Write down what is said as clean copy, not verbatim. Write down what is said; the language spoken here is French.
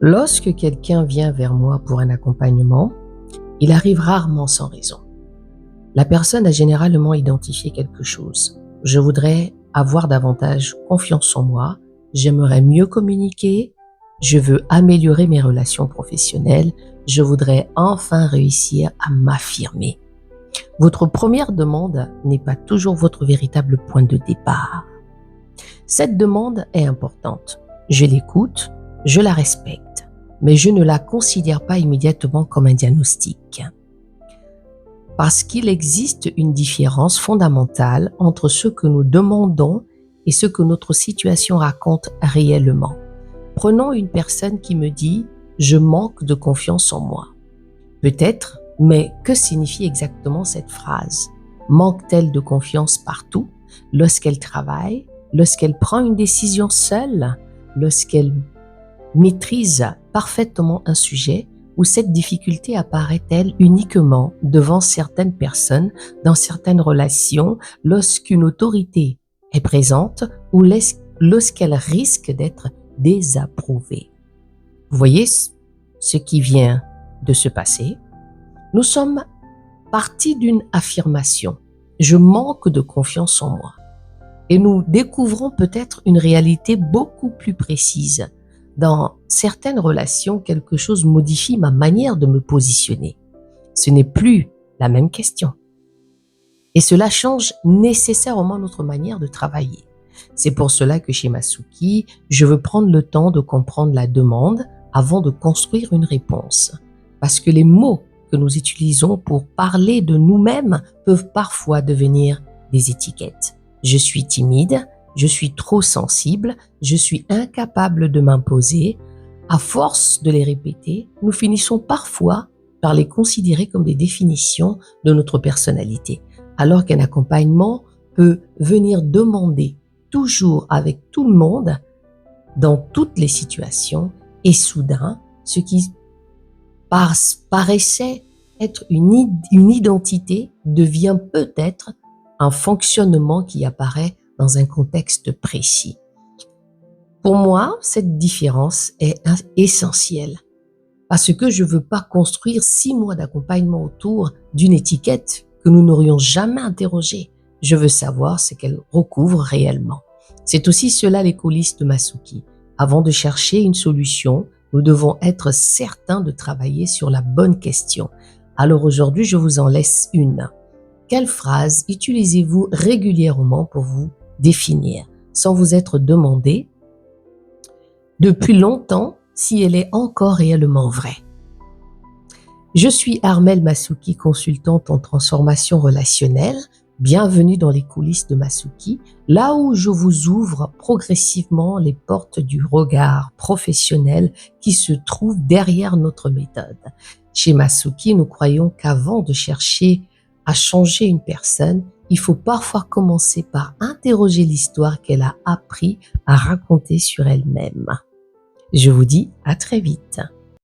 Lorsque quelqu'un vient vers moi pour un accompagnement, il arrive rarement sans raison. La personne a généralement identifié quelque chose. Je voudrais avoir davantage confiance en moi, j'aimerais mieux communiquer, je veux améliorer mes relations professionnelles, je voudrais enfin réussir à m'affirmer. Votre première demande n'est pas toujours votre véritable point de départ. Cette demande est importante. Je l'écoute, je la respecte, mais je ne la considère pas immédiatement comme un diagnostic. Parce qu'il existe une différence fondamentale entre ce que nous demandons et ce que notre situation raconte réellement. Prenons une personne qui me dit « je manque de confiance en moi ». Peut-être, mais que signifie exactement cette phrase? Manque-t-elle de confiance partout, lorsqu'elle travaille, lorsqu'elle prend une décision seule, lorsqu'elle maîtrise parfaitement un sujet, ou cette difficulté apparaît-elle uniquement devant certaines personnes, dans certaines relations, lorsqu'une autorité est présente ou lorsqu'elle risque d'être désapprouvée? Vous voyez ce qui vient de se passer? Nous sommes partis d'une affirmation. Je manque de confiance en moi. Et nous découvrons peut-être une réalité beaucoup plus précise. Dans certaines relations, quelque chose modifie ma manière de me positionner. Ce n'est plus la même question. Et cela change nécessairement notre manière de travailler. C'est pour cela que chez Masuki, je veux prendre le temps de comprendre la demande avant de construire une réponse. Parce que les mots que nous utilisons pour parler de nous-mêmes peuvent parfois devenir des étiquettes. Je suis timide, je suis trop sensible, je suis incapable de m'imposer. À force de les répéter, nous finissons parfois par les considérer comme des définitions de notre personnalité, alors qu'un accompagnement peut venir demander toujours avec tout le monde, dans toutes les situations, et soudain, ce qui paraissait être une identité devient peut-être un fonctionnement qui apparaît dans un contexte précis. Pour moi, cette différence est essentielle parce que je ne veux pas construire 6 mois d'accompagnement autour d'une étiquette que nous n'aurions jamais interrogée. Je veux savoir ce qu'elle recouvre réellement. C'est aussi cela les coulisses de Masuki. Avant de chercher une solution, nous devons être certains de travailler sur la bonne question. Alors aujourd'hui, je vous en laisse une. Quelle phrase utilisez-vous régulièrement pour vous définir, sans vous être demandé depuis longtemps si elle est encore réellement vraie? Je suis Armelle Masuki, consultante en transformation relationnelle. Bienvenue dans les coulisses de Masuki, là où je vous ouvre progressivement les portes du regard professionnel qui se trouve derrière notre méthode. Chez Masuki, nous croyons qu'avant de chercher à changer une personne, il faut parfois commencer par interroger l'histoire qu'elle a appris à raconter sur elle-même. Je vous dis à très vite.